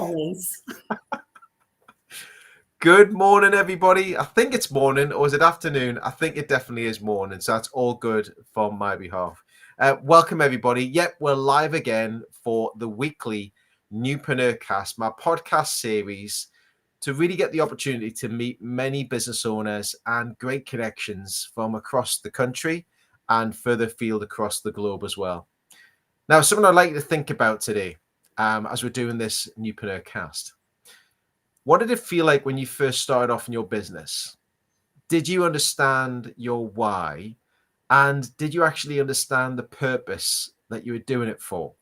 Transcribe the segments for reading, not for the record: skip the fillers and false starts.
always. Good morning, everybody. I think it's morning, or is it afternoon? I think it definitely is morning, so that's all good from my behalf. Welcome, everybody. Yep, we're live again for the weekly Newpreneur Cast, my podcast series, to really get the opportunity to meet many business owners and great connections from across the country and further afield across the globe as well. Now, something I'd like you to think about today as we're doing this Newpreneur Cast. What did it feel like when you first started off in your business? Did you understand your why? And did you actually understand the purpose that you were doing it for?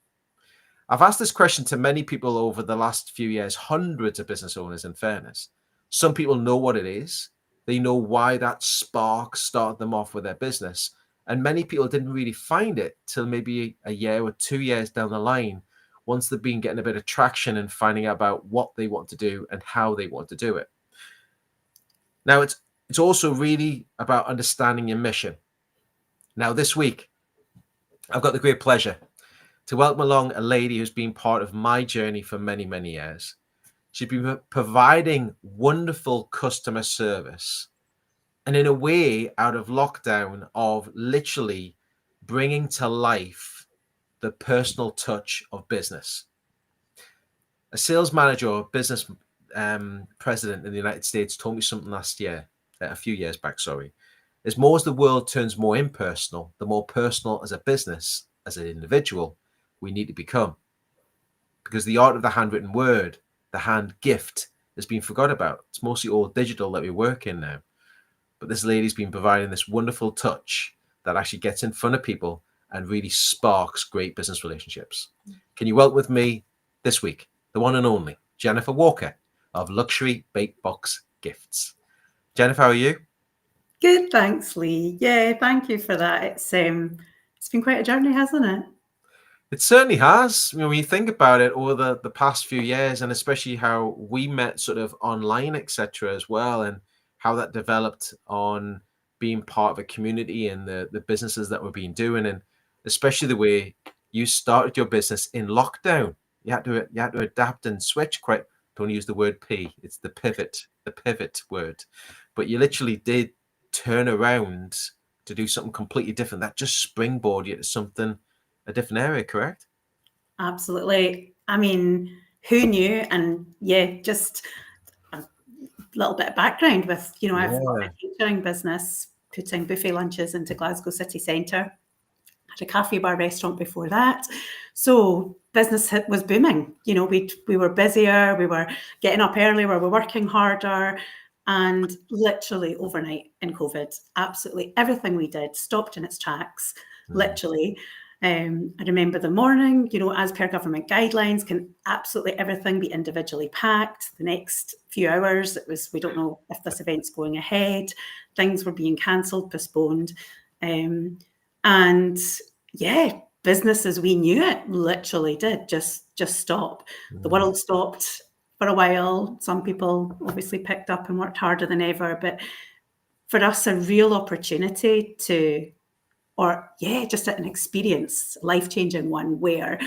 I've asked this question to many people over the last few years, hundreds of business owners, in fairness. Some people know what it is. They know why that spark started them off with their business. And many people didn't really find it till maybe a year or 2 years down the line, once they've been getting a bit of traction and finding out about what they want to do and how they want to do it. Now, it's also really about understanding your mission. Now, this week, I've got the great pleasure to welcome along a lady who's been part of my journey for many, many years. She's been providing wonderful customer service, and in a way, out of lockdown, of literally bringing to life the personal touch of business. A sales manager or business president in the United States told me something a few years back, is more as the world turns more impersonal, the more personal as a business, as an individual, we need to become. Because the art of the handwritten word, the hand gift, has been forgot about. It's mostly all digital that we work in now. But this lady's been providing this wonderful touch that actually gets in front of people and really sparks great business relationships. Can you welcome with me this week, the one and only Jennifer Walker of Luxury BakeBox Gifts. Jennifer, how are you? Good, thanks, Lee. Yeah, thank you for that. It's been quite a journey, hasn't it? It certainly has. When you think about it over the past few years, and especially how we met sort of online, etc. as well, and how that developed on being part of a community and the businesses that we've been doing, and especially the way you started your business in lockdown. You had to adapt and switch. Don't use the word P. It's the pivot word. But you literally did turn around to do something completely different. That just springboarded you to something, a different area, correct? Absolutely. I mean, who knew? And yeah, just a little bit of background with, I've got a catering business, putting buffet lunches into Glasgow city centre. Had a cafe bar restaurant before that. So business was booming. We were busier, we were getting up earlier, we were working harder. And literally overnight in COVID, absolutely everything we did stopped in its tracks, literally. I remember the morning, as per government guidelines, can absolutely everything be individually packed. The next few hours, it was, we don't know if this event's going ahead. Things were being cancelled, postponed. And yeah, business as we knew it literally did just stop. The world stopped for a while. Some people obviously picked up and worked harder than ever, but for us, a real opportunity just an experience, life-changing one, where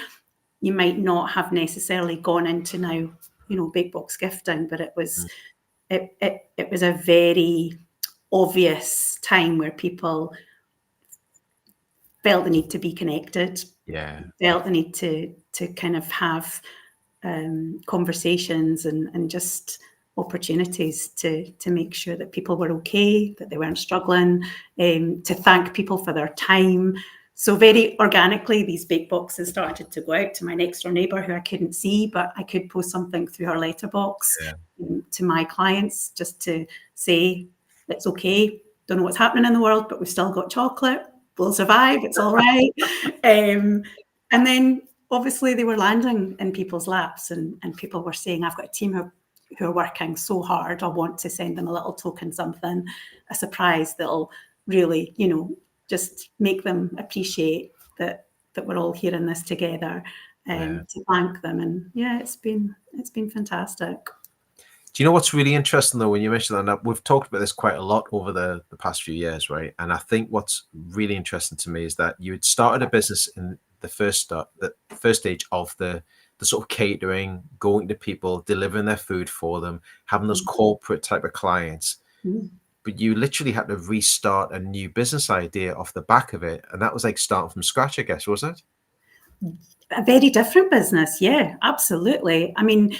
you might not have necessarily gone into now, BakeBox gifting, but it was a very obvious time where people felt the need to be connected. Felt the need to kind of have conversations and just opportunities to make sure that people were okay, that they weren't struggling, to thank people for their time. So very organically, these bake boxes started to go out to my next door neighbour who I couldn't see, but I could post something through her letterbox to my clients just to say, it's okay, don't know what's happening in the world, but we've still got chocolate, we'll survive, it's all right. And then obviously they were landing in people's laps and people were saying, I've got a team who are working so hard, I want to send them a little token, something, a surprise that'll really, just make them appreciate that we're all here in this together, to thank them. And it's been fantastic. Do you know what's really interesting though, when you mentioned that, we've talked about this quite a lot over the past few years, right? And I think what's really interesting to me is that you had started a business in the first stage of the the sort of catering, going to people, delivering their food for them, having those corporate type of clients. But you literally had to restart a new business idea off the back of it. And that was like starting from scratch, I guess, was it? A very different business. Yeah, absolutely. I mean,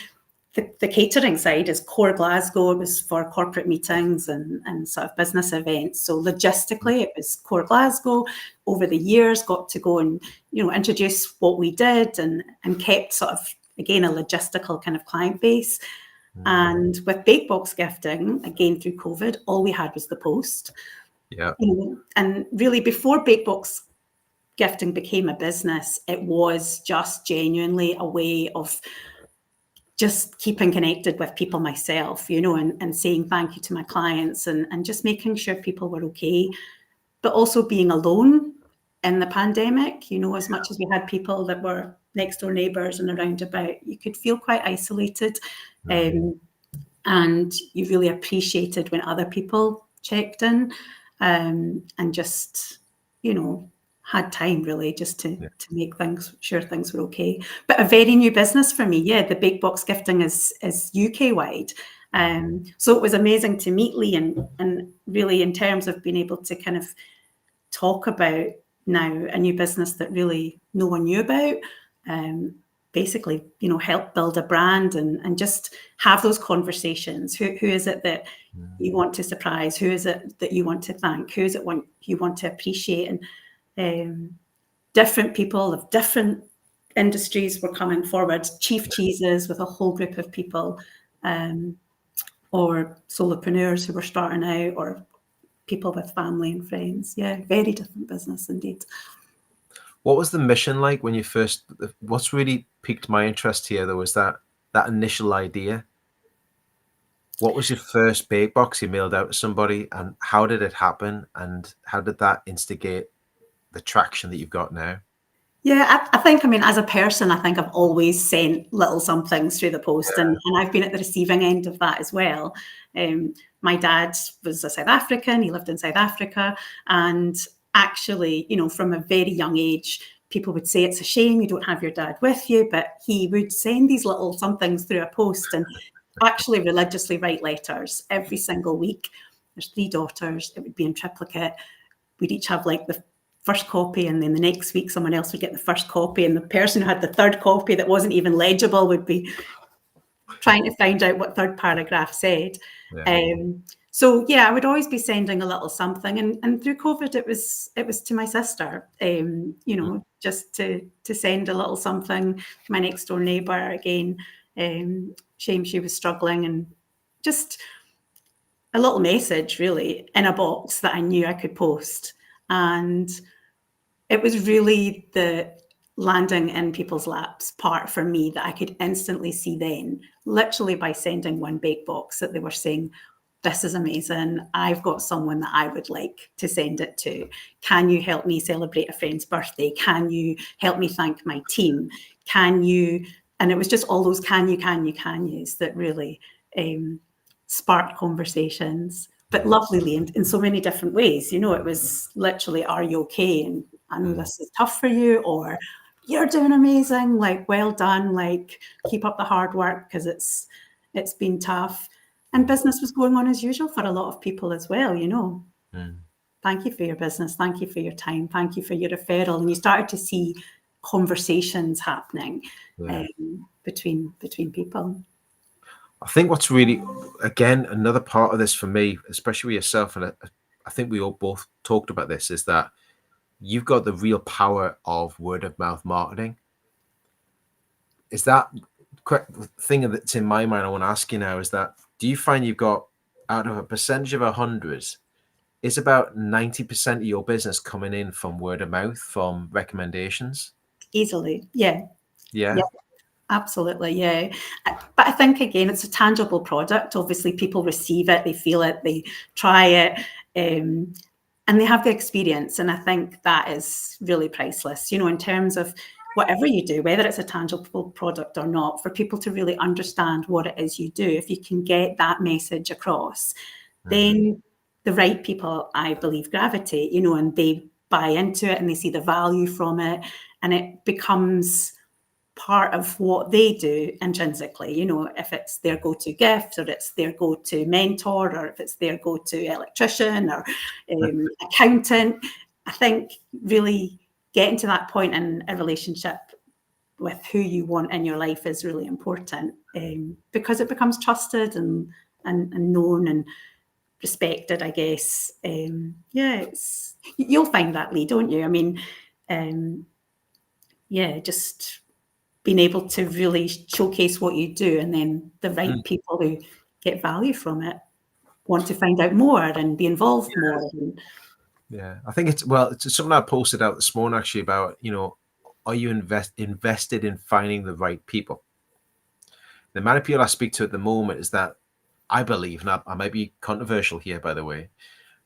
the catering side is core Glasgow. It was for corporate meetings and sort of business events. So logistically, it was core Glasgow. Over the years, got to go and, introduce what we did and kept sort of, again, a logistical kind of client base. And with BakeBox gifting, again, through COVID, all we had was the post. Yeah. And really before BakeBox gifting became a business, it was just genuinely a way of just keeping connected with people myself, and saying thank you to my clients and just making sure people were okay, but also being alone in the pandemic, as much as we had people that were next door neighbours and around about, you could feel quite isolated. And you really appreciated when other people checked in and just, had time really just to make sure things were okay. But a very new business for me. Yeah, the BakeBox gifting is UK wide. So it was amazing to meet Lee and really in terms of being able to kind of talk about now a new business that really no one knew about. Basically, help build a brand and just have those conversations. Who is it that you want to surprise? Who is it that you want to thank? Who is it you want to appreciate? And different people of different industries were coming forward. Chief Cheeses with a whole group of people, or solopreneurs who were starting out, or people with family and friends. Yeah, very different business indeed. What was the mission like when you first? What's really piqued my interest here, though, was that initial idea. What was your first BakeBox you mailed out to somebody, and how did it happen, and how did that instigate the traction that you've got now? Yeah, I think, as a person, I think I've always sent little somethings through the post, and I've been at the receiving end of that as well. My dad was a South African, he lived in South Africa, and actually, from a very young age, people would say it's a shame you don't have your dad with you, but he would send these little somethings through a post and actually religiously write letters every single week. There's 3 daughters, it would be in triplicate. We'd each have like the first copy, and then the next week someone else would get the first copy, and the person who had the third copy that wasn't even legible would be trying to find out what third paragraph said. So yeah, I would always be sending a little something, and through COVID it was to my sister, just to send a little something. My next door neighbour, again, shame she was struggling, and just a little message really in a box that I knew I could post. And it was really the landing in people's laps part for me that I could instantly see then, literally by sending one BakeBox, that they were saying, this is amazing. I've got someone that I would like to send it to. Can you help me celebrate a friend's birthday? Can you help me thank my team? Can you? And it was just all those can yous that really sparked conversations, but lovelyly in so many different ways. It was literally, are you okay? And I know this is tough for you, or you're doing amazing, like, well done, like, keep up the hard work because it's been tough. And business was going on as usual for a lot of people as well, Thank you for your business. Thank you for your time. Thank you for your referral. And you started to see conversations happening between people. I think what's really, again, another part of this for me, especially with yourself, and I think we all both talked about this, is that you've got the real power of word of mouth marketing. Is that thing that's in my mind I want to ask you now, is that, do you find you've got, out of a percentage of 100, is about 90% of your business coming in from word of mouth, from recommendations? Easily, yeah. Yeah. Absolutely, yeah. But I think, again, it's a tangible product. Obviously, people receive it, they feel it, they try it, and they have the experience. And I think that is really priceless, in terms of whatever you do, whether it's a tangible product or not, for people to really understand what it is you do. If you can get that message across, then the right people, I believe, gravitate, and they buy into it and they see the value from it, and it becomes part of what they do intrinsically, you know, if it's their go-to gift or it's their go-to mentor or if it's their go-to electrician or accountant. I think really getting to that point in a relationship with who you want in your life is really important, because it becomes trusted and known and respected, I guess. You'll find that, Lee, don't you? I mean, just being able to really showcase what you do, and then the right people who get value from it want to find out more and be involved more. Yeah, I think it's something I posted out this morning actually about, you know, are you invested in finding the right people? The amount of people I speak to at the moment is that I believe, and I might be controversial here, by the way,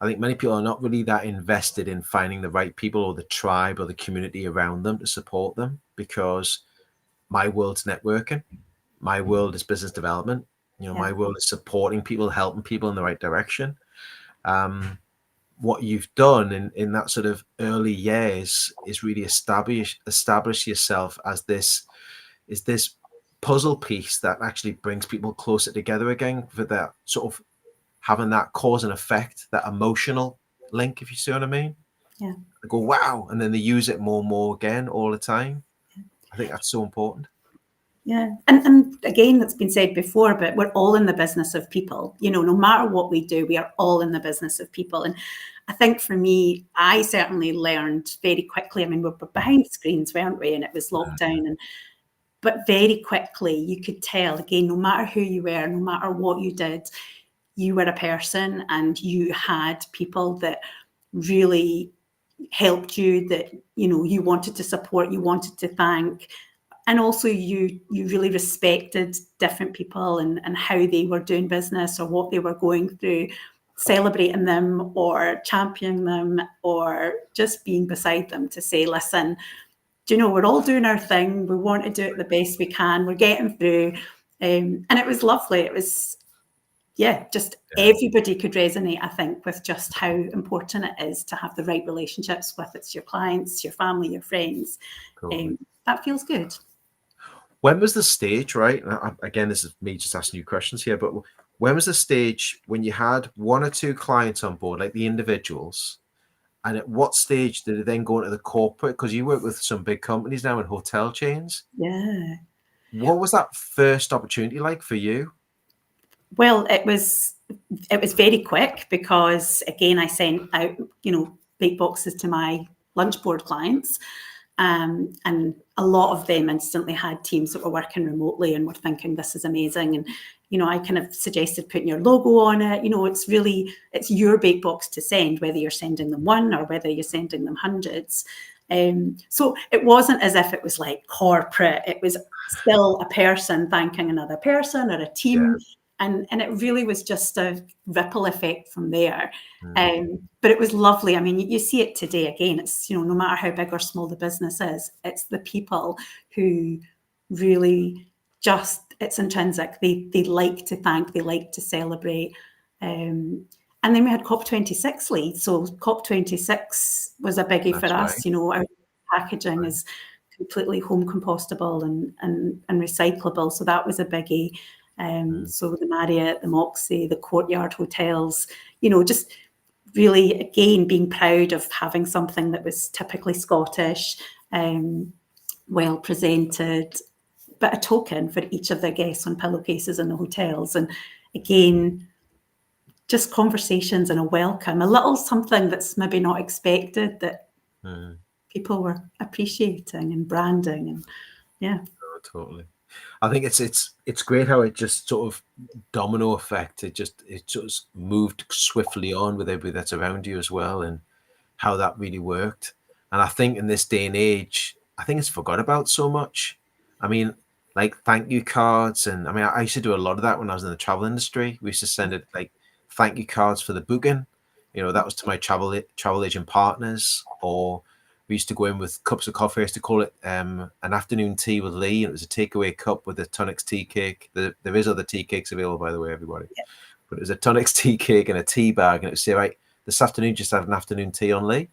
I think many people are not really that invested in finding the right people or the tribe or the community around them to support them, because my world's networking. My world is business development. You know, my world is supporting people, helping people in the right direction. What you've done in that sort of early years is really establish yourself as this puzzle piece that actually brings people closer together again, for that sort of having that cause and effect, that emotional link, if you see what I mean. Yeah. They go, wow, and then they use it more and more again all the time. I think that's so important. Yeah. And again, that's been said before, but we're all in the business of people. You know, no matter what we do, we are all in the business of people. And I think for me, I certainly learned very quickly. I mean, we're behind screens, weren't we? And it was lockdown. But very quickly, you could tell, again, no matter who you were, no matter what you did, you were a person and you had people that really helped you, that, you know, you wanted to support, you wanted to thank. And also you really respected different people and how they were doing business or what they were going through, celebrating them or championing them or just being beside them to say, listen, do you know, we're all doing our thing. We want to do it the best we can. We're getting through. And it was lovely. It was, everybody could resonate, I think, with just how important it is to have the right relationships with it's your clients, your family, your friends. Cool. That feels good. When was the stage, right? Again, this is me just asking you questions here, but when was the stage when you had one or two clients on board, like the individuals, and at what stage did it then go into the corporate? Because you work with some big companies now and hotel chains. Yeah. What was that first opportunity like for you? Well, it was very quick because, again, I sent out, you know, bake boxes to my lunch board clients. And a lot of them instantly had teams that were working remotely and were thinking, this is amazing. And, you know, I kind of suggested putting your logo on it. You know, it's your bake box to send, whether you're sending them one or whether you're sending them hundreds. So it wasn't as if it was like corporate. It was still a person thanking another person or a team. Yeah. And it really was just a ripple effect from there. But it was lovely. I mean, you see it today again. It's, you know, no matter how big or small the business is, it's the people who really just, it's intrinsic. They like to thank, they like to celebrate. And then we had COP26 lead. So COP26 was a biggie for us. Right. You know, our packaging is completely home compostable and recyclable. So that was a biggie. So the Marriott, the Moxie, the Courtyard hotels, you know, just really, again, being proud of having something that was typically Scottish, well presented, but a token for each of their guests on pillowcases in the hotels. And again, just conversations and a welcome, a little something that's maybe not expected that people were appreciating and branding. And yeah. Oh, totally. I think it's great how it just sort of domino effect. It just moved swiftly on with everybody that's around you as well, and how that really worked. And I think in this day and age, I think it's forgot about so much. I mean, like thank you cards, and I mean, I used to do a lot of that when I was in the travel industry. We used to send it like thank you cards for the booking. You know, that was to my travel agent partners, or we used to go in with cups of coffee. I used to call it an afternoon tea with Lee, and it was a takeaway cup with a Tunnocks tea cake. There is other tea cakes available, by the way, everybody. Yeah. But it was a Tunnocks tea cake and a tea bag, and it would say, right, this afternoon, just have an afternoon tea on Lee. And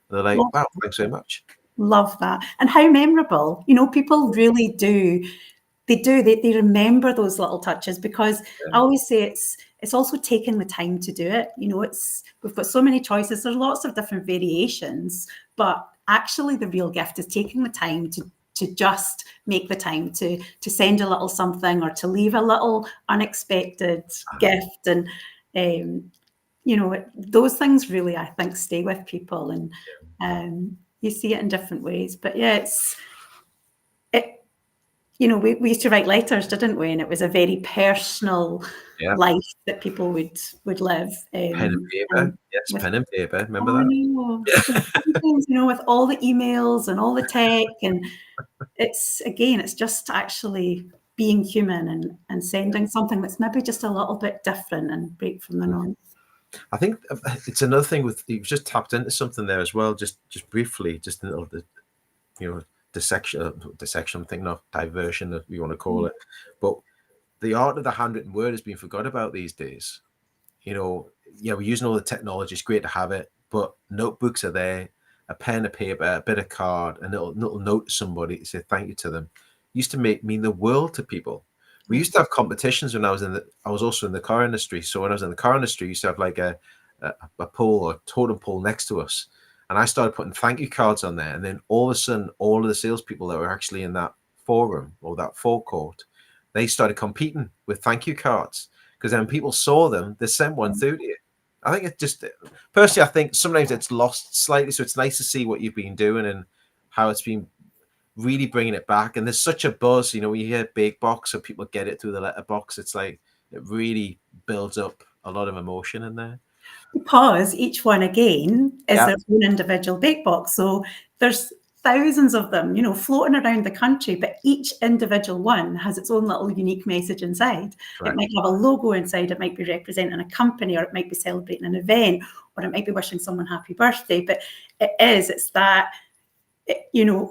they're like, wow, thanks very much. Love that. And how memorable. People really do. They remember those little touches, because I always say it's also taking the time to do it. We've got so many choices. There's lots of different variations, but actually the real gift is taking the time to just make the time to send a little something, or to leave a little unexpected gift. And those things really, I think, stay with people, and you see it in different ways. But yeah, we used to write letters, didn't we? And it was a very personal life that people would live. Pen and paper. Yes, pen and paper. Remember that? No. Sometimes, with all the emails and all the tech, and it's just actually being human and sending something that's maybe just a little bit different and break from the norm. I think it's another thing with, you've just tapped into something there as well, just briefly, just a little bit, dissection, thing, not diversion, that you want to call it. But the art of the handwritten word has been forgot about these days. We're using all the technology. It's great to have it, but notebooks are there, a pen, a paper, a bit of card, a little note to somebody to say thank you to them. Used to mean the world to people. We used to have competitions when I was also in the car industry. So when I was in the car industry, we used to have like a pole or totem pole next to us. And I started putting thank you cards on there. And then all of a sudden, all of the salespeople that were actually in that forum or that forecourt, they started competing with thank you cards, because then people saw them, they sent one through to you. I think personally, I think sometimes it's lost slightly. So it's nice to see what you've been doing and how it's been really bringing it back. And there's such a buzz, when you hear BakeBox, so people get it through the letterbox. It's like, it really builds up a lot of emotion in there. Because each one, again, is their own individual BakeBox. So there's thousands of them, floating around the country, but each individual one has its own little unique message inside. Right. It might have a logo inside, it might be representing a company, or it might be celebrating an event, or it might be wishing someone happy birthday. But it's that,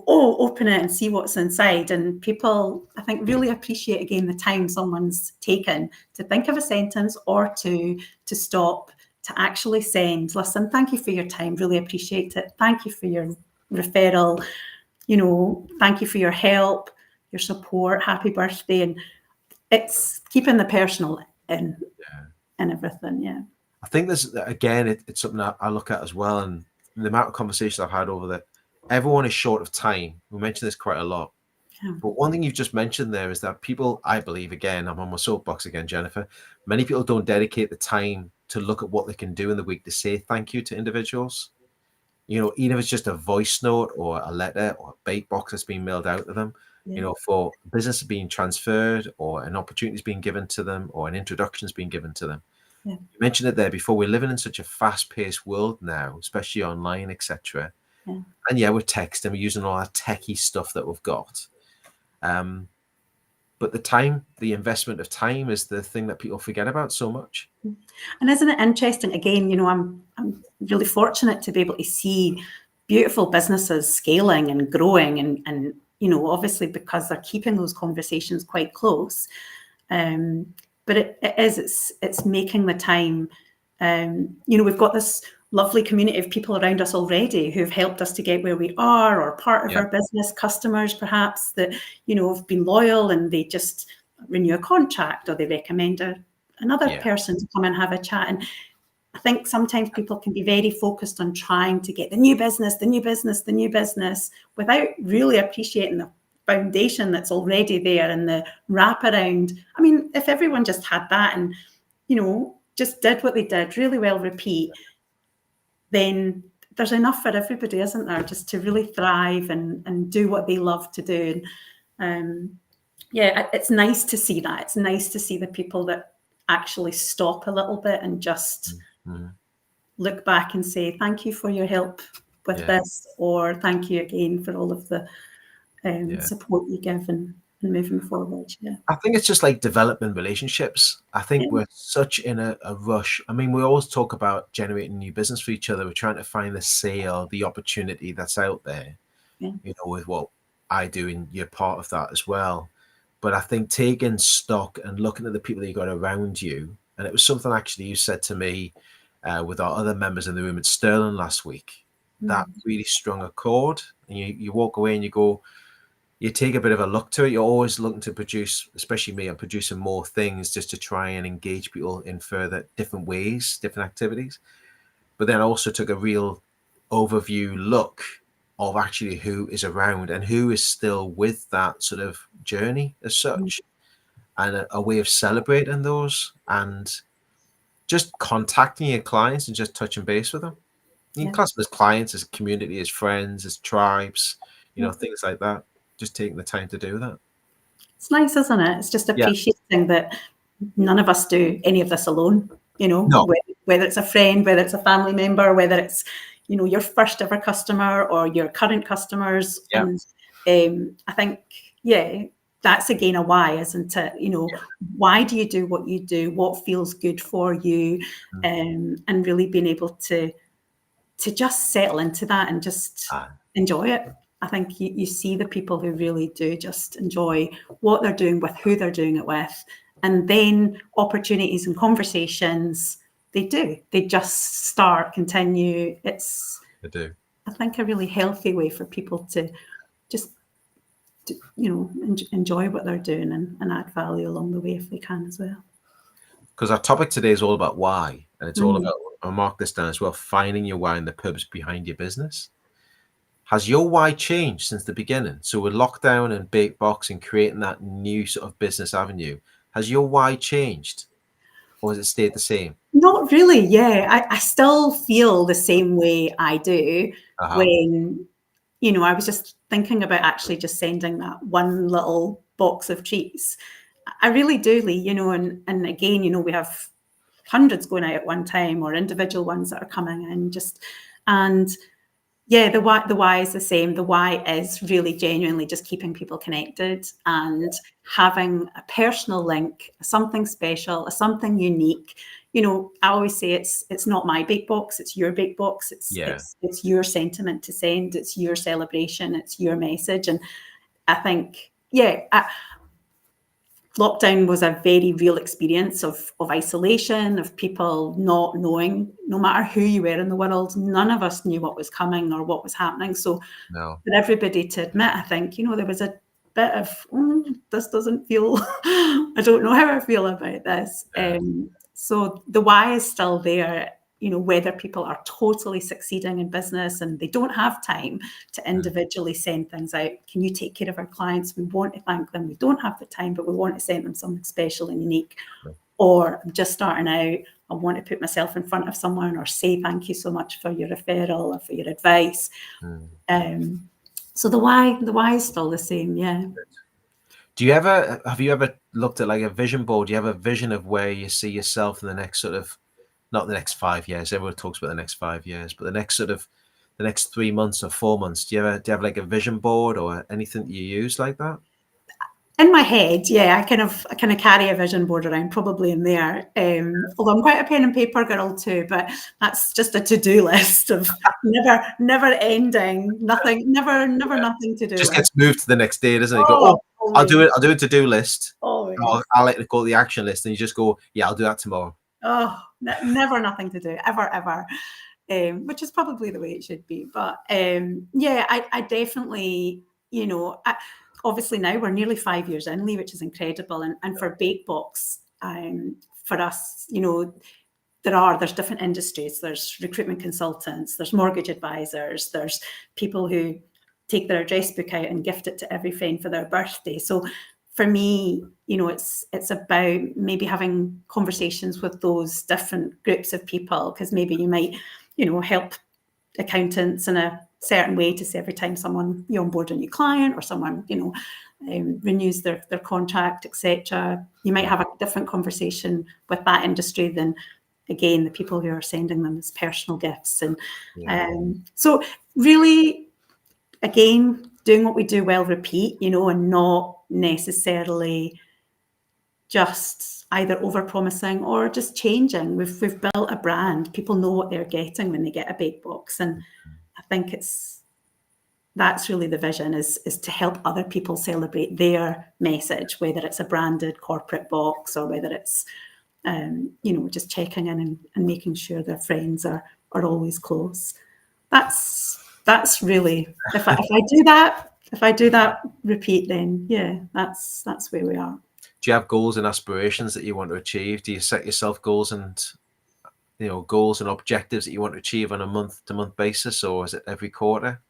open it and see what's inside. And people, I think, really appreciate, again, the time someone's taken to think of a sentence, or to stop, to actually send, listen, thank you for your time, really appreciate it. Thank you for your referral, thank you for your help, your support, happy birthday. And it's keeping the personal in everything. Yeah. I think there's, again, it's something that I look at as well. And the amount of conversations I've had over that, everyone is short of time. We mention this quite a lot. Yeah. But one thing you've just mentioned there is that people, I believe, again, I'm on my soapbox again, Jennifer, many people don't dedicate the time to look at what they can do in the week to say thank you to individuals. Even if it's just a voice note or a letter or a BakeBox that's being mailed out to them, for business being transferred, or an opportunity is being given to them, or an introduction is being given to them. Yeah. You mentioned it there before. We're living in such a fast-paced world now, especially online, etc. Yeah. And we're texting, we're using all that techie stuff that we've got. But the investment of time is the thing that people forget about so much. And isn't it interesting? Again, I'm really fortunate to be able to see beautiful businesses scaling and growing, and obviously because they're keeping those conversations quite close. But it's making the time. We've got this lovely community of people around us already who've helped us to get where we are, or part of our business, customers perhaps that, have been loyal, and they just renew a contract, or they recommend another person to come and have a chat. And I think sometimes people can be very focused on trying to get the new business, without really appreciating the foundation that's already there and the wraparound. I mean, if everyone just had that and, just did what they did really well, repeat, then there's enough for everybody, isn't there, just to really thrive and do what they love to do. And it's nice to see that. It's nice to see the people that actually stop a little bit and just look back and say, thank you for your help with this, or thank you again for all of the support you give and moving forward. I think it's just like developing relationships. I think we're such in a rush. I mean, we always talk about generating new business for each other. We're trying to find the sale, the opportunity that's out there, with what I do, and you're part of that as well. But I think taking stock and looking at the people that you got around you, and it was something actually you said to me with our other members in the room at Sterling last week. that really strong accord, and you walk away and you take a bit of a look to it. You're always looking to produce, especially me, I'm producing more things just to try and engage people in further different ways, different activities. But then I also took a real overview look of actually who is around and who is still with that sort of journey as such, and a way of celebrating those, and just contacting your clients and just touching base with them. You can class them as clients, as community, as friends, as tribes, things like that. Just taking the time to do that. It's nice, isn't it? It's just appreciating that none of us do any of this alone, No. whether it's a friend, whether it's a family member, whether it's, your first ever customer or your current customers. Yeah. And I think, that's again a why, isn't it? Why do you do what you do? What feels good for you? And really being able to just settle into that and just enjoy it. I think you see the people who really do just enjoy what they're doing with who they're doing it with. And then opportunities and conversations, they just start, continue. It's, I do. I think, a really healthy way for people to just, enjoy what they're doing and add value along the way if they can as well. Because our topic today is all about why. And it's all about, I'll mark this down as well, finding your why and the purpose behind your business. Has your why changed since the beginning? So with lockdown and BakeBox and creating that new sort of business avenue, has your why changed, or has it stayed the same? Not really. Yeah, I still feel the same way I do when, I was just thinking about actually just sending that one little box of treats. I really do, Lee, and again, we have hundreds going out at one time or individual ones that are coming in and the why is the same. The why is really genuinely just keeping people connected and having a personal link, something special, something unique. I always say it's not my BakeBox, it's your BakeBox. It's your sentiment to send, it's your celebration, it's your message. And I think, lockdown was a very real experience of isolation, of people not knowing, no matter who you were in the world, none of us knew what was coming or what was happening. So for everybody to admit, I think, there was a bit of, this doesn't feel, I don't know how I feel about this. So the why is still there, whether people are totally succeeding in business and they don't have time to individually send things out. Can you take care of our clients? We want to thank them. We don't have the time, but we want to send them something special and unique. Or I'm just starting out. I want to put myself in front of someone or say thank you so much for your referral or for your advice. So the why is still the same. Yeah. Have you ever looked at like a vision board? Do you have a vision of where you see yourself in the next sort of, not the next 5 years, everyone talks about the next 5 years, but the next 3 months or 4 months, do you have like a vision board or anything that you use like that? In my head, I kind of carry a vision board around, probably in there. Although I'm quite a pen and paper girl too, but that's just a to-do list of never ending, nothing, never nothing to do. Just gets moved to the next day, doesn't it? I'll do it. I'll do a to-do list. I'll like to call it the action list, and you just go, I'll do that tomorrow. Never nothing to do, ever. Which is probably the way it should be. But I definitely, obviously now we're nearly 5 years in, Lee, which is incredible. And for BakeBox, for us, there's different industries. There's recruitment consultants, there's mortgage advisors, there's people who take their address book out and gift it to every friend for their birthday. So for me, it's about maybe having conversations with those different groups of people, because maybe you might, help accountants in a certain way to say every time someone you onboard a new client or someone, renews their contract, etc. You might have a different conversation with that industry than, again, the people who are sending them as personal gifts. And so really, again, doing what we do well, repeat, and not necessarily just either over-promising or just changing. We've built a brand. People know what they're getting when they get a BakeBox. And I think that's really the vision, is to help other people celebrate their message, whether it's a branded corporate box or whether it's, just checking in and making sure their friends are always close. That's really, if I do that repeat, then yeah, that's where we are. Do you have goals and aspirations that you want to achieve? Do you set yourself goals and goals and objectives that you want to achieve on a month-to-month basis, or is it every quarter?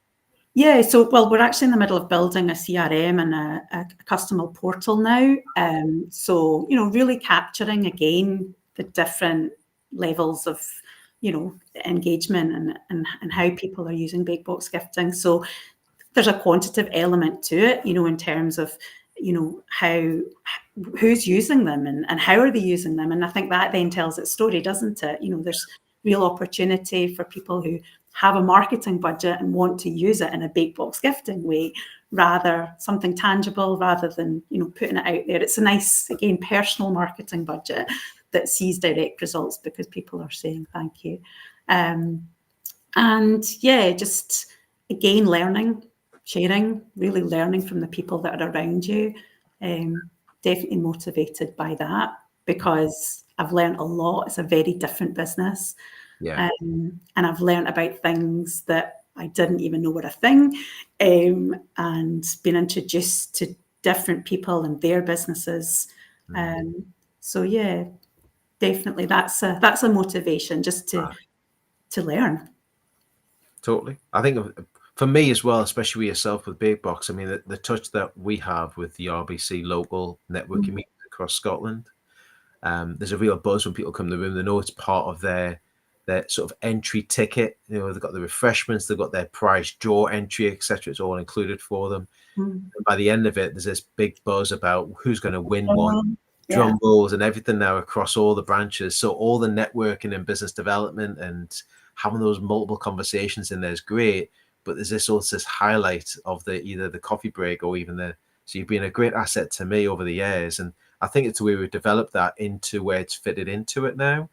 Yeah, so well, we're actually in the middle of building a CRM and a customer portal now. So really capturing again the different levels of engagement and how people are using BakeBox gifting. So there's a quantitative element to it, in terms of how who's using them and how are they using them, and I think that then tells its story, doesn't it? There's real opportunity for people who have a marketing budget and want to use it in a BakeBox gifting way, rather something tangible, rather than putting it out there. It's a nice, again, personal marketing budget that sees direct results because people are saying thank you. And yeah, just again, learning, sharing, really learning from the people that are around you. Definitely motivated by that, because I've learned a lot. It's a very different business. Yeah. And I've learned about things that I didn't even know were a thing, and been introduced to different people and their businesses. So yeah, definitely that's a motivation, just to learn. Totally. I think for me as well, especially with yourself with BakeBox, I mean, the touch that we have with the RBC local networking meetings across Scotland, there's a real buzz when people come to the room. They know it's part of their sort of entry ticket. They've got the refreshments, they've got their prize draw entry, etc. It's all included for them. And by the end of it, there's this big buzz about who's going to win one, drum rolls and everything now across all the branches. So all the networking and business development and having those multiple conversations in there is great. But there's this highlight of either the coffee break or even so you've been a great asset to me over the years. And I think it's the way we've developed that into where it's fitted into it now.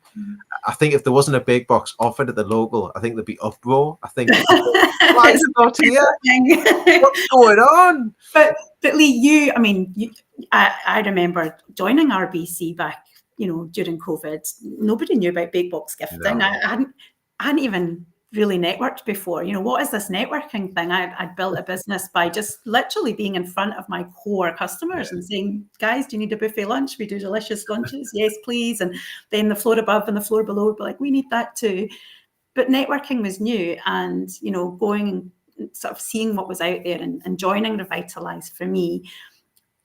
I think if there wasn't a BakeBox offered at the local, I think there'd be uproar. I think why is it not here? What's going on? But Lee, I remember joining RBC back, during COVID. Nobody knew about BakeBox gifting. No. I hadn't even really networked before. What is this networking thing? I'd built a business by just literally being in front of my core customers and saying, guys, do you need a buffet lunch? We do delicious lunches. Yes, please. And then the floor above and the floor below would be like, we need that too. But networking was new, and, going and sort of seeing what was out there and joining Revitalise, for me,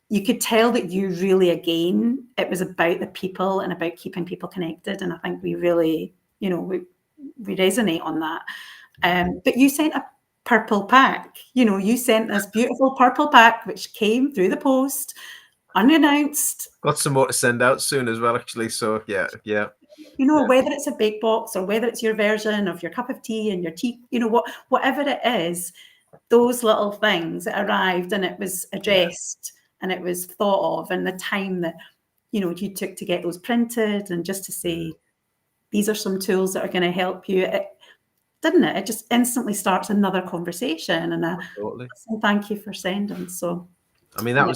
you could tell that you really, again, it was about the people and about keeping people connected. And I think we really, we resonate on that. But you sent a purple pack. You sent this beautiful purple pack, which came through the post, unannounced. Got some more to send out soon as well, actually. So yeah. Whether it's a BakeBox or whether it's your version of your cup of tea and your tea, whatever it is, those little things that arrived and it was addressed and it was thought of, and the time that, you took to get those printed and just to say, these are some tools that are going to help you. It just instantly starts another conversation, and thank you for sending. So, I mean, that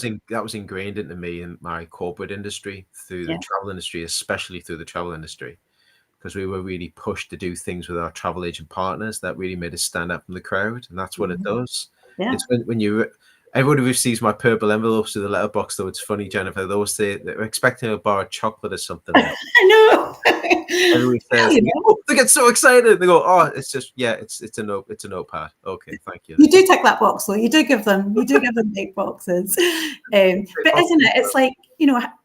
was ingrained into me in my corporate industry, through the travel industry, especially through the travel industry, because we were really pushed to do things with our travel agent partners that really made us stand out from the crowd, and that's what it does. Yeah. It's when everybody receives my purple envelopes to the letterbox, though. It's funny, Jennifer. They always say they're expecting a bar of chocolate or something. I know. Everybody says, they get so excited. They go, "Oh, it's just it's a notepad." Okay, thank you. You do tick that box, though. You do give them big boxes. But isn't it? It's like,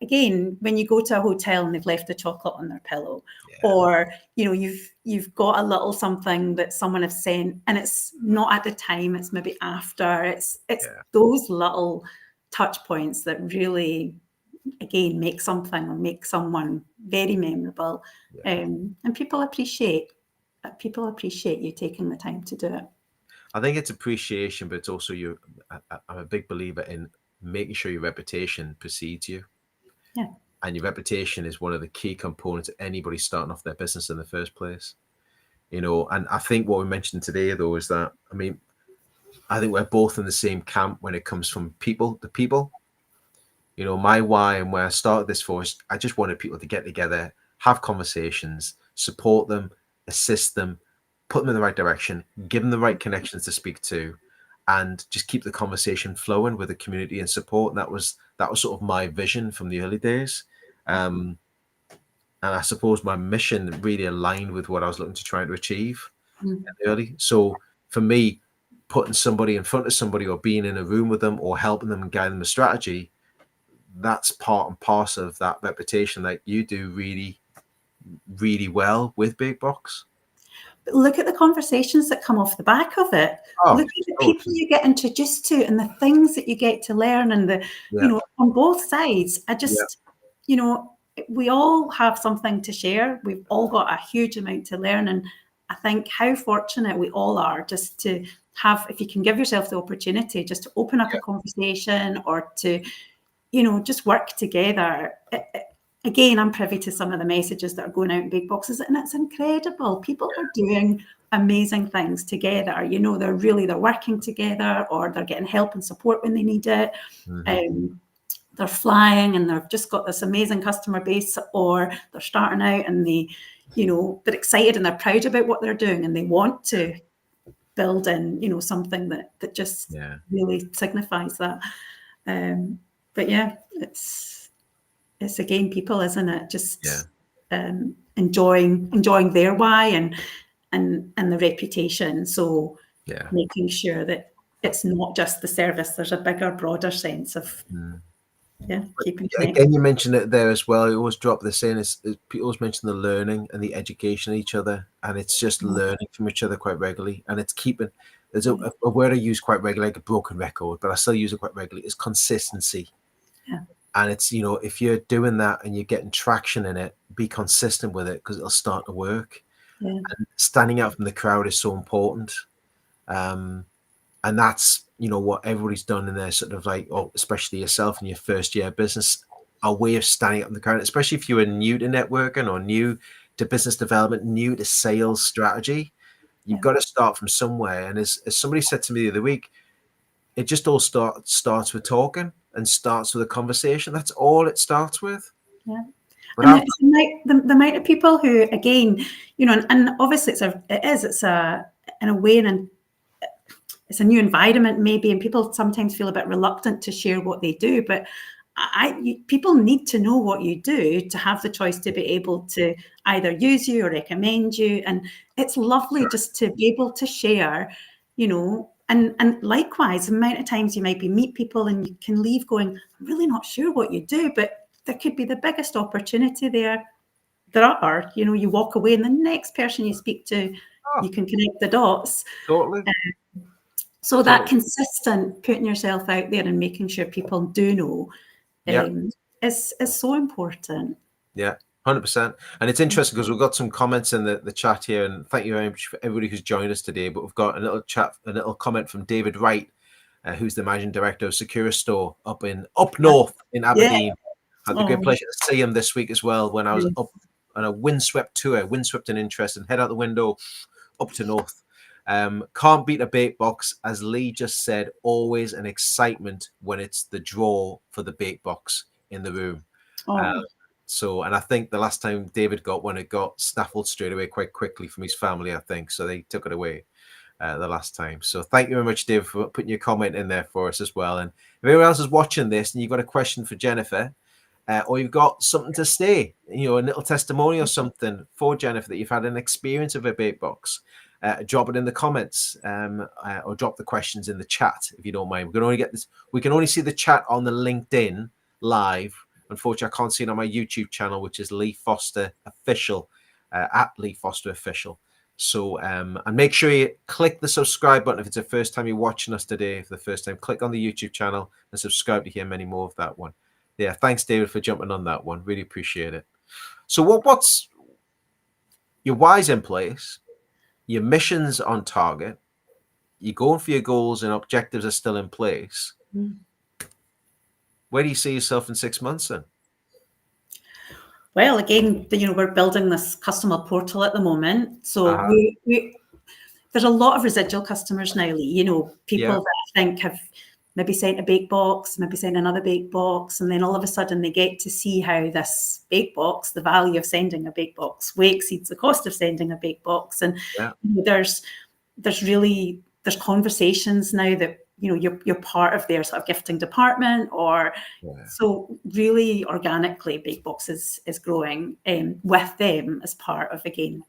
again, when you go to a hotel and they've left a chocolate on their pillow, or you've got a little something that someone has sent, and it's not at the time, it's maybe after. It's those little touch points that really, again, make something or make someone very memorable. And people appreciate you taking the time to do it. I think it's appreciation, but it's also I'm a big believer in making sure your reputation precedes you. Yeah. And your reputation is one of the key components of anybody starting off their business in the first place. And I think what we mentioned today, though, is that, I think we're both in the same camp when it comes from people to people. My why and where I started this for is I just wanted people to get together, have conversations, support them, assist them, put them in the right direction, give them the right connections to speak to, and just keep the conversation flowing with the community and support. And that was sort of my vision from the early days. And I suppose my mission really aligned with what I was looking to try to achieve early. So for me, putting somebody in front of somebody or being in a room with them or helping them and guiding them a strategy, that's part and parcel of that reputation that you do really, really well with BakeBox. But look at the conversations that come off the back of it. Oh, Look at the people you get introduced to and the things that you get to learn, and on both sides. We all have something to share. We've all got a huge amount to learn. And I think how fortunate we all are just to have, if you can give yourself the opportunity, just to open up a conversation or to, just work together. Again, I'm privy to some of the messages that are going out in BakeBoxes, and it's incredible. People are doing amazing things together. They're working together, or they're getting help and support when they need it. They're flying and they've just got this amazing customer base, or they're starting out and they're excited and they're proud about what they're doing, and they want to build in, something that just really signifies that. But yeah, it's again people, isn't it? Just enjoying their why and the reputation. So making sure that it's not just the service. There's a bigger, broader sense of keeping connected. Again, you mentioned it there as well. I always drop this in. People always mention the learning and the education of each other, and it's just learning from each other quite regularly. And it's keeping. There's a word I use quite regularly, like a broken record, but I still use it quite regularly. Is consistency. Yeah. And it's, if you're doing that and you're getting traction in it, be consistent with it, because it'll start to work. Yeah. And standing out from the crowd is so important. And that's, what everybody's done in their sort of like, especially yourself in your first year of business, a way of standing up in the crowd, especially if you are new to networking or new to business development, new to sales strategy. You've got to start from somewhere. And as somebody said to me the other week, it just all starts with talking and starts with a conversation. That's all it starts with. Yeah. And the amount of people who, again, and obviously it's in a way, and it's a new environment maybe, and people sometimes feel a bit reluctant to share what they do, but people need to know what you do to have the choice to be able to either use you or recommend you. And it's lovely just to be able to share, and likewise, the amount of times you might meet people and you can leave going, I'm really not sure what you do, but there could be the biggest opportunity there. You walk away and the next person you speak to, you can connect the dots. Totally. So that consistent putting yourself out there and making sure people do know is so important. Yeah, 100%. And it's interesting because we've got some comments in the chat here, and thank you very much for everybody who's joined us today. But we've got a little comment from David Wright, who's the managing director of Secura Store up north in Aberdeen. Yeah. Had the great pleasure to see him this week as well when I was up on a windswept tour, windswept and interesting. Head out the window up to north. Can't beat a BakeBox, as Lee just said. Always an excitement when it's the draw for the BakeBox in the room. And I think the last time David got one, it got snaffled straight away quite quickly from his family, I think. So they took it away the last time. So thank you very much, Dave, for putting your comment in there for us as well. And if anyone else is watching this and you've got a question for Jennifer, or you've got something to say, a little testimony or something for Jennifer that you've had an experience of a BakeBox, drop it in the comments, or drop the questions in the chat if you don't mind. We can only see the chat on the LinkedIn live. Unfortunately, I can't see it on my YouTube channel, which is Lee Foster Official, at Lee Foster Official. So, and make sure you click the subscribe button if it's the first time you're watching us today. For the first time, click on the YouTube channel and subscribe to hear many more of that one. Yeah, thanks, David, for jumping on that one. Really appreciate it. So, what's your why's in place? Your mission's on target. You're going for your goals and objectives are still in place. Where do you see yourself in 6 months then? Well, again, we're building this customer portal at the moment. So there's a lot of residual customers now, Lee. People that I think have maybe sent a BakeBox, maybe sent another BakeBox, and then all of a sudden they get to see how this BakeBox, the value of sending a BakeBox, way exceeds the cost of sending a BakeBox. And there's conversations now that you're part of their sort of gifting department, or so really organically BakeBox is growing with them as part of, again,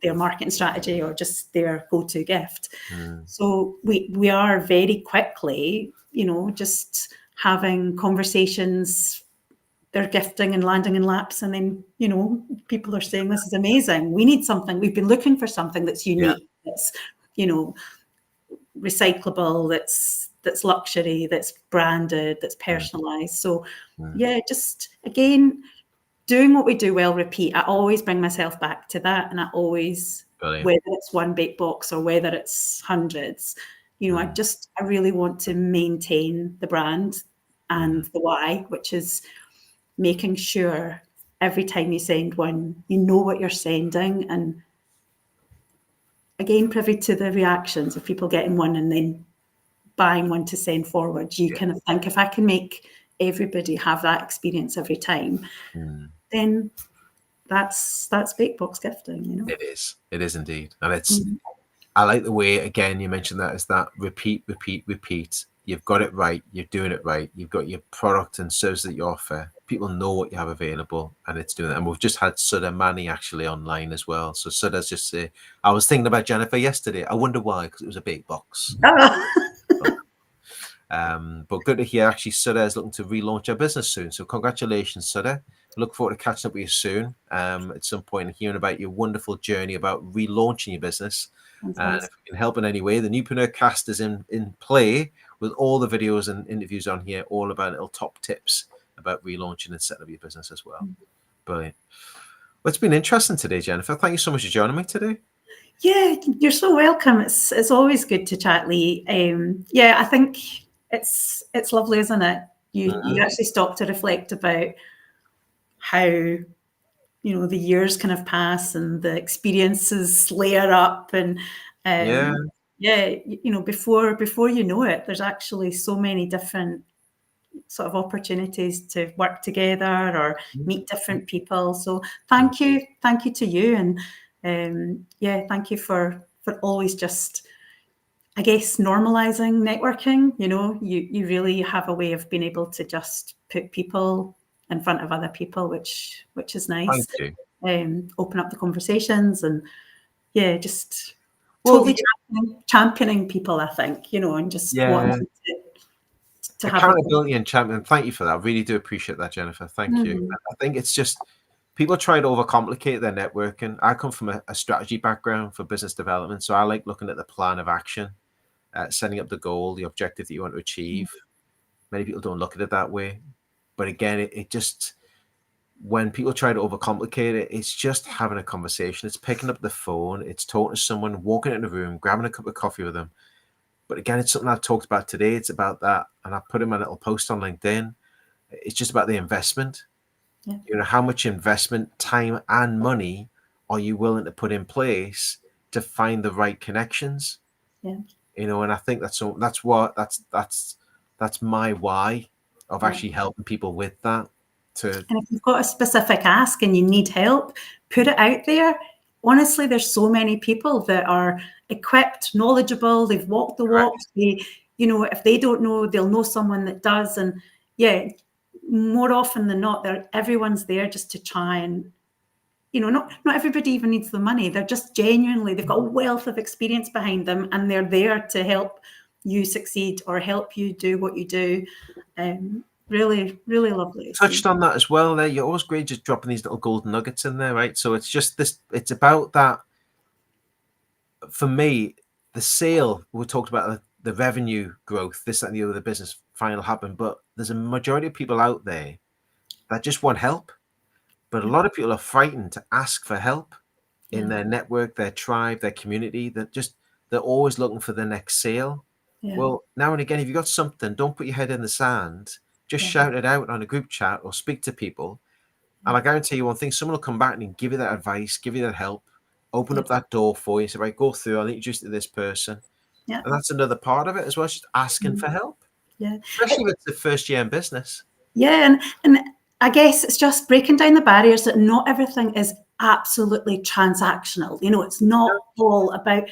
their marketing strategy or just their go-to gift. So we are very quickly, just having conversations. They're gifting and landing in laps, and then people are saying, this is amazing, we need something, we've been looking for something that's unique, that's recyclable, that's luxury, that's branded, that's personalized. So just again, doing what we do well, repeat. I always bring myself back to that, and I always, whether it's one BakeBox or whether it's hundreds, I really want to maintain the brand and the why, which is making sure every time you send one, you know what you're sending, and again, privy to the reactions of people getting one and then buying one to send forward. You kind of think, if I can make everybody have that experience every time, then that's BakeBox gifting. It is indeed. And it's I like the way, again, you mentioned that, is that repeat. You've got it right, you're doing it right, you've got your product and service that you offer, people know what you have available, and it's doing it. And we've just had Sudha Mani actually online as well. So Sudha's just say, I was thinking about Jennifer yesterday, I wonder why, because it was a BakeBox. But good to hear actually Sudha is looking to relaunch her business soon. So congratulations, Sudha. I look forward to catching up with you soon at some point and hearing about your wonderful journey about relaunching your business. And if we can help in any way, the Newpreneur cast is in play with all the videos and interviews on here, all about little top tips about relaunching and setting up your business as well. Brilliant. Well, it's been interesting today, Jennifer. Thank you so much for joining me today. Yeah, you're so welcome. It's always good to chat, Lee. I think it's lovely, isn't it? You actually stop to reflect about how the years kind of pass and the experiences layer up, and before you know it, there's actually so many different sort of opportunities to work together or meet different people. So thank you to you, and thank you for always just, I guess, normalizing networking. You really have a way of being able to just put people in front of other people, which is nice. Thank you. Open up the conversations, and just totally championing people, I think, and just wanting to have accountability and champion. Thank you for that. I really do appreciate that, Jennifer. Thank you. I think it's just people try to overcomplicate their networking. I come from a strategy background for business development, so I like looking at the plan of action, setting up the goal, the objective that you want to achieve. Many people don't look at it that way, but again, it just, when people try to overcomplicate it, it's just having a conversation. It's picking up the phone, it's talking to someone, walking in the room, grabbing a cup of coffee with them. But again, it's something I've talked about today. It's about that, and I put in my little post on LinkedIn. It's just about the investment. How much investment, time and money are you willing to put in place to find the right connections? And I think that's my why of actually helping people with that. And if you've got a specific ask and you need help, put it out there. Honestly, there's so many people that are equipped, knowledgeable, they've walked the walk. If they don't know, they'll know someone that does. And more often than not, everyone's there just to try and, not everybody even needs the money. They're just genuinely, they've got a wealth of experience behind them, and they're there to help you succeed or help you do what you do. Really, really lovely. Touched on that as well there. You're always great just dropping these little golden nuggets in there, right? So it's just this, it's about that. For me, the sale, we talked about the revenue growth, this, that, and the other, the business finally happen, but there's a majority of people out there that just want help. But a lot of people are frightened to ask for help in their network, their tribe, their community. They're always looking for the next sale. Well, now and again, if you've got something, don't put your head in the sand. Just shout it out on a group chat or speak to people. And I guarantee you one thing, someone will come back and give you that advice, give you that help, open up that door for you. Say, right, go through, I'll introduce you to this person. And that's another part of it as well, just asking for help. Yeah. Especially with the first year in business. Yeah, and I guess it's just breaking down the barriers that not everything is absolutely transactional. You know, it's not all about.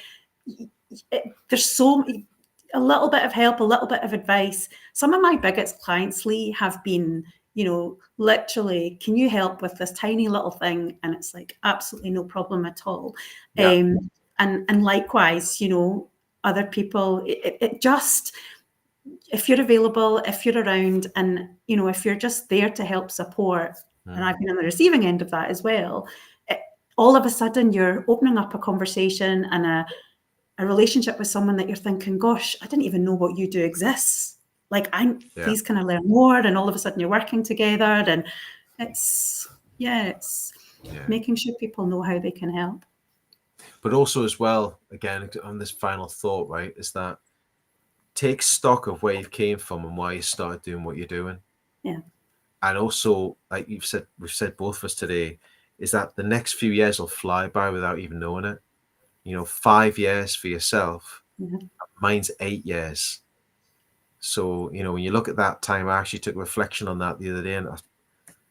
There's a little bit of help, a little bit of advice. Some of my biggest clients, Lee, have been, you know, literally, can you help with this tiny little thing? And it's like absolutely no problem at all. Yeah. And likewise, you know, other people, it just, if you're available, if you're around, and you know, if you're just there to help support, and I've been on the receiving end of that as well, all of a sudden you're opening up a conversation and a relationship with someone that you're thinking, gosh, I didn't even know what you do exists. Like, please can I learn more? And all of a sudden you're working together, and it's making sure people know how they can help. But also as well, again, on this final thought, right, is that take stock of where you came from and why you started doing what you're doing. Yeah. And also, like we've said both of us today, is that the next few years will fly by without even knowing it. You know, 5 years for yourself. Mine's 8 years. So, you know, when you look at that time, I actually took a reflection on that the other day, and I was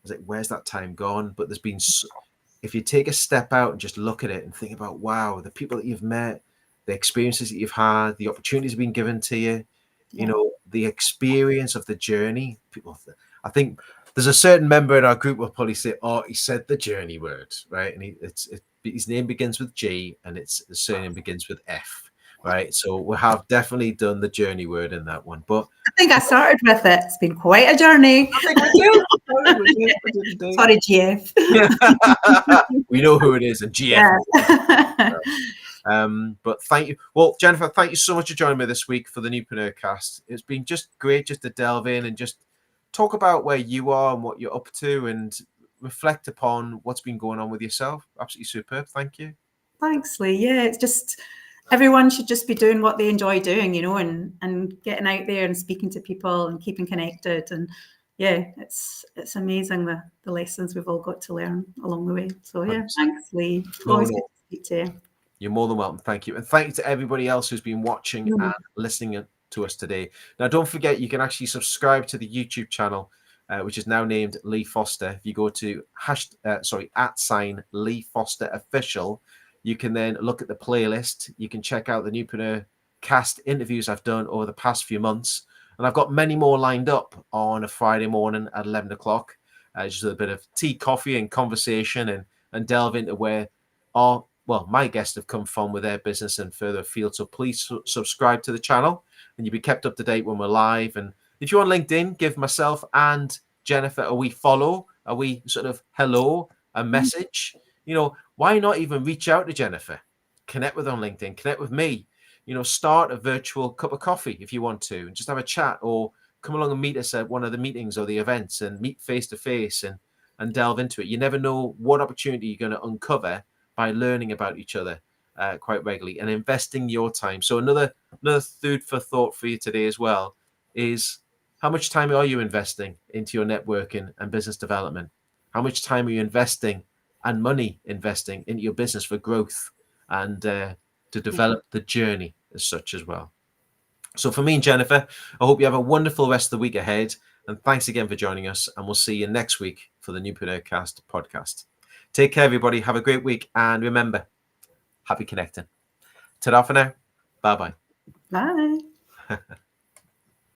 like, where's that time gone? But there's been, if you take a step out and just look at it and think about, wow, the people that you've met, the experiences that you've had, the opportunities have been given to you, you know, the experience of the journey. People, I think there's a certain member in our group will probably say, oh, he said the journey word, right? And his name begins with J and his surname begins with F, right? So we have definitely done the journey word in that one. But I think I started with it. It's been quite a journey. I think we do. Sorry, GF. We know who it is, and GF. But thank you. Well, Jennifer, thank you so much for joining me this week for the Newpreneur cast. It's been just great just to delve in and just talk about where you are and what you're up to and reflect upon what's been going on with yourself. Absolutely superb. Thank you. Thanks, Lee. Yeah, it's just everyone should just be doing what they enjoy doing, you know, and getting out there and speaking to people and keeping connected. And yeah, it's amazing the lessons we've all got to learn along the way. So yeah, 100%. Thanks, Lee. Always good to speak to you. You're more than welcome. Thank you. And thank you to everybody else who's been watching and listening to us today. Now, don't forget, you can actually subscribe to the YouTube channel, which is now named Lee Foster. If you go to @ Lee Foster Official, you can then look at the playlist. You can check out the Newpreneur cast interviews I've done over the past few months. And I've got many more lined up on a Friday morning at 11 o'clock. Just a bit of tea, coffee and conversation and delve into where my guests have come from with their business and further afield. So please subscribe to the channel and you'll be kept up to date when we're live. And if you're on LinkedIn, give myself and Jennifer a wee follow, a wee sort of hello, a message. You know, why not even reach out to Jennifer? Connect with her on LinkedIn, connect with me. You know, start a virtual cup of coffee if you want to, and just have a chat, or come along and meet us at one of the meetings or the events and meet face to face and delve into it. You never know what opportunity you're going to uncover by learning about each other quite regularly and investing your time. So another food for thought for you today as well is, how much time are you investing into your networking and business development? How much time are you investing and money investing into your business for growth and to develop the journey as such as well? So for me and Jennifer, I hope you have a wonderful rest of the week ahead. And thanks again for joining us. And we'll see you next week for the Newpreneur Cast podcast. Take care, everybody. Have a great week. And remember, happy connecting. Ta-da for now. Bye-bye. Bye.